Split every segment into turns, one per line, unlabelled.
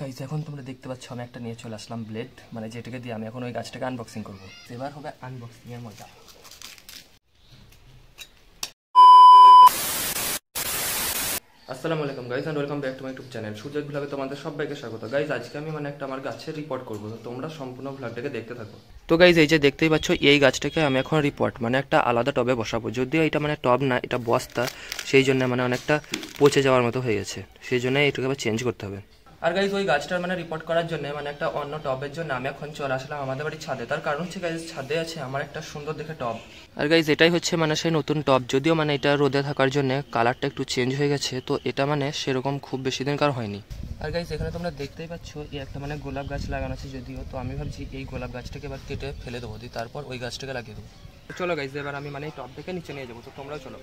Guys এখন তোমরা দেখতে পাচ্ছ আমি একটা নিয়ে চলে আসলাম ব্লেড, মানে যেটাকে দিয়ে আমি এখন ওই গাছটাকে আনবক্সিং করব। এবার হবে আনবক্সিং এর মজা। আসসালামু আলাইকুম guys and welcome back to my YouTube channel সূর্যের ব্লগে তোমাদের সবাইকে স্বাগত। গাইস আজকে আমি একটা আমার গাছের রিপোর্ট করব, তো তোমরা সম্পূর্ণ ব্লগটাকে দেখতে থাকো। তো গাইস এই যে দেখতেই পাচ্ছ এই গাছটাকে আমি এখন রিপোর্ট একটা আলাদা টবে বসাবো, যদিও এটা টব না, এটা বস্তা, সেই জন্য অনেকটা পচে যাওয়ার মতো হয়ে গেছে, সেই জন্য এটাকে আবার চেঞ্জ করতে হবে। আর গাইস ওই গাছটার রিপোর্ট করার জন্য একটা অন্য টবের জন্য আমি এখন চলে আসলাম আমাদের বাড়ির ছাদে। তার কারণ হচ্ছে গাইস ছাদে আছে আমার একটা সুন্দর দেখে টব। আর গাইস এটাই হচ্ছে সেই নতুন টব, যদিও এটা রোদে থাকার জন্য কালারটা একটু চেঞ্জ হয়ে গেছে, তো এটা সেরকম খুব বেশি দিনকার হয়নি। আর গাইস এখানে তোমরা দেখতেই পাচ্ছ এই একটা গোলাপ গাছ লাগানো আছে, যদিও তো আমি ভাবছি এই গোলাপ গাছটাকে এবার কেটে ফেলে দেবো, তারপর ওই গাছটাকে লাগিয়ে দেবো। চলো গাইস এবার আমি এই টব থেকে নিচে নিয়ে যাবো, তো তোমরাও চলো।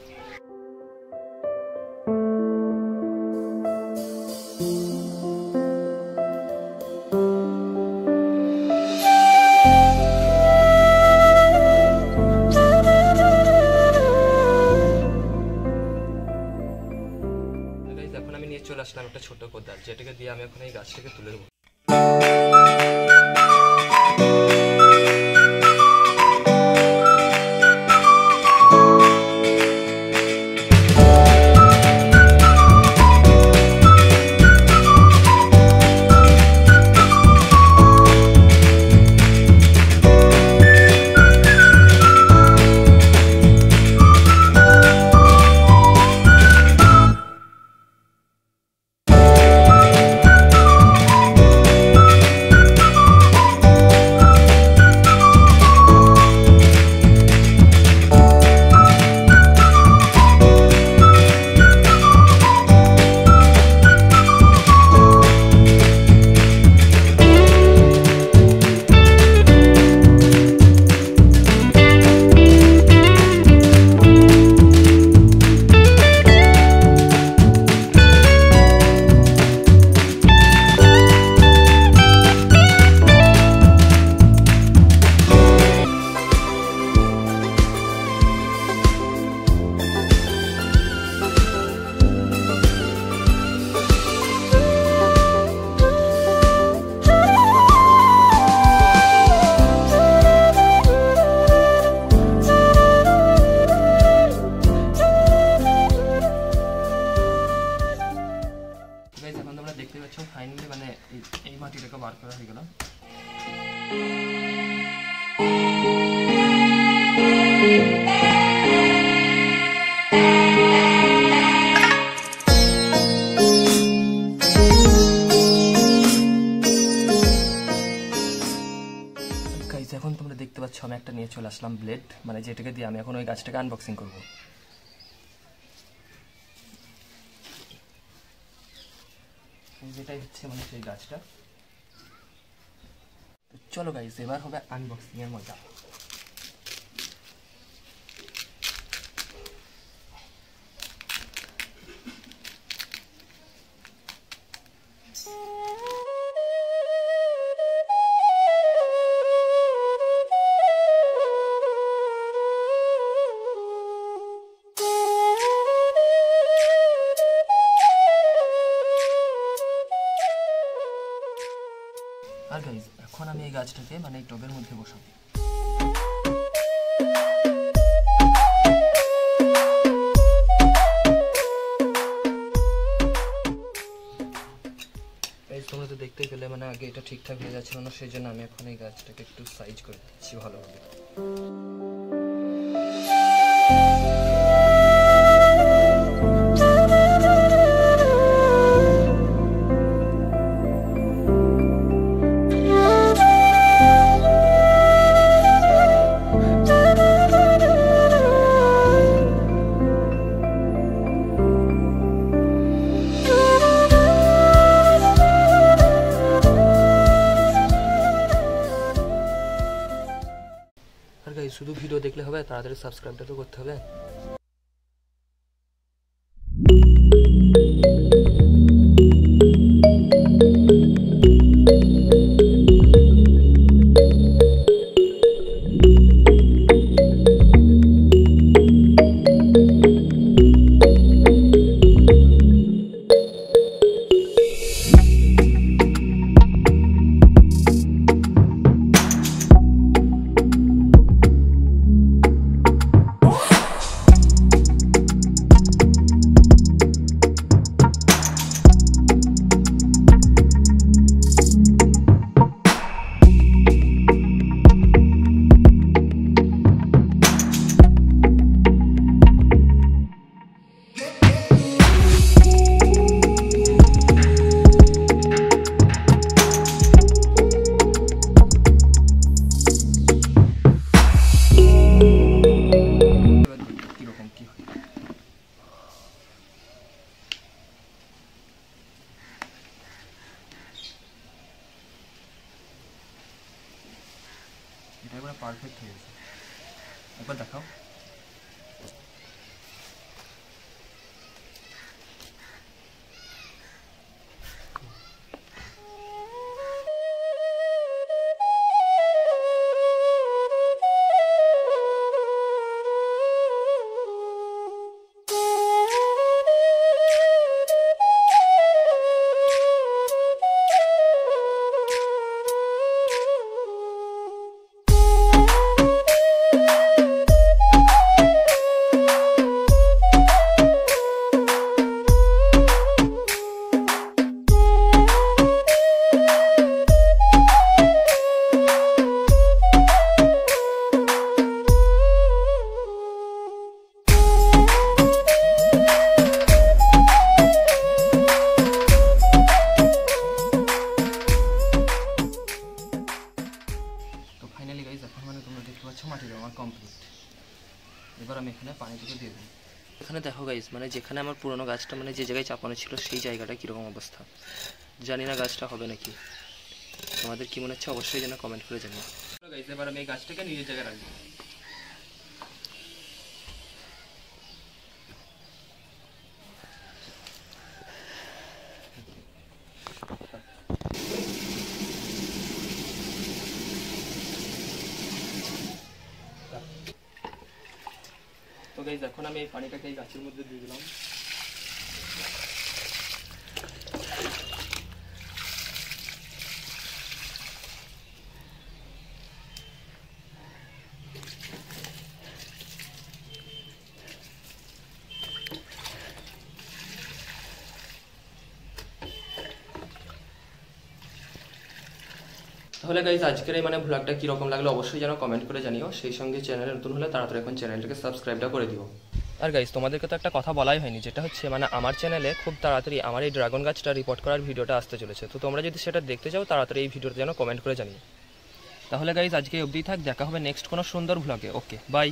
এখন আমি নিয়ে চলে আসলাম একটা ছোট কোদাল, যেটাকে দিয়ে আমি এখন এই গাছটাকে তুলে দেবো। এখন তোমরা দেখতে পাচ্ছ ফাইনালি এই মাটিটাকে বার করা হয়ে গেল। গাইস এখন তোমরা দেখতে পাচ্ছ আমি একটা নিয়ে চলে আসলাম ব্লেড, যেটাকে দিয়ে আমি এখন ওই গাছটাকে আনবক্সিং করব। যেটাই হচ্ছে সেই গাছটা। চলো গাইস এবার হবে আনবক্সিং এর মজা। আর গাইস এখন আমি এই গাছটাকে এই টবের মধ্যে বসাবো। তোমরা তো দেখতেই পেলে আগে এটা ঠিকঠাক হয়ে যাচ্ছিল না, সেই জন্য আমি এখন এই গাছটাকে একটু সাইজ করে দিচ্ছি ভালোভাবে। আর গাইস শুধু ভিডিও দেখলে হবে, তাড়াতাড়ি সাবস্ক্রাইবটা তো করতে হবে। এটা এবারে পারফেক্ট হয়ে গেছে, একবার দেখাও। ফাইনালি গাইজ এখন মানে তোমরা দেখতে পাচ্ছ মাটির আমার কমপ্লিট। এবার আমি এখানে পানিটুকু দিয়ে দিই। এখানে দেখো গাইজ মানে যেখানে আমার পুরোনো গাছটা মানে যে জায়গায় চাপানো ছিল সেই জায়গাটা কীরকম অবস্থা, জানি না গাছটা হবে নাকি। তোমাদের কী মনে হচ্ছে অবশ্যই যেন কমেন্ট করে জানিও। গাইজ এবার আমি এই গাছটাকে নিজের জায়গায় রাখবো। তো গাইজ এখন আমি এই পানিটাকে এই গাছের মধ্যে দিয়ে দিলাম। তাহলে গাইজ আজকের এই মানে ভ্লগটা কীরকম লাগলো অবশ্যই যেন কমেন্ট করে জানিও। সেই সঙ্গে চ্যানেলে নতুন হলে তাড়াতাড়ি এখন চ্যানেলটাকে সাবস্ক্রাইবটা করে দিও। আর গাইজ তোমাদেরকে তো একটা কথা বলাই হয়নি, যেটা হচ্ছে মানে আমার চ্যানেলে খুব তাড়াতাড়ি আমার এই ড্রাগন গাছটা রিপোর্ট করার ভিডিওটা আসতে চলেছে। তো তোমরা যদি সেটা দেখতে চাও তাড়াতাড়ি এই ভিডিওটা যেন কমেন্ট করে জানিও। তাহলে গাইজ আজকে অবধি থাক, দেখা হবে নেক্সট কোনো সুন্দর ভ্লগে। Okay bye.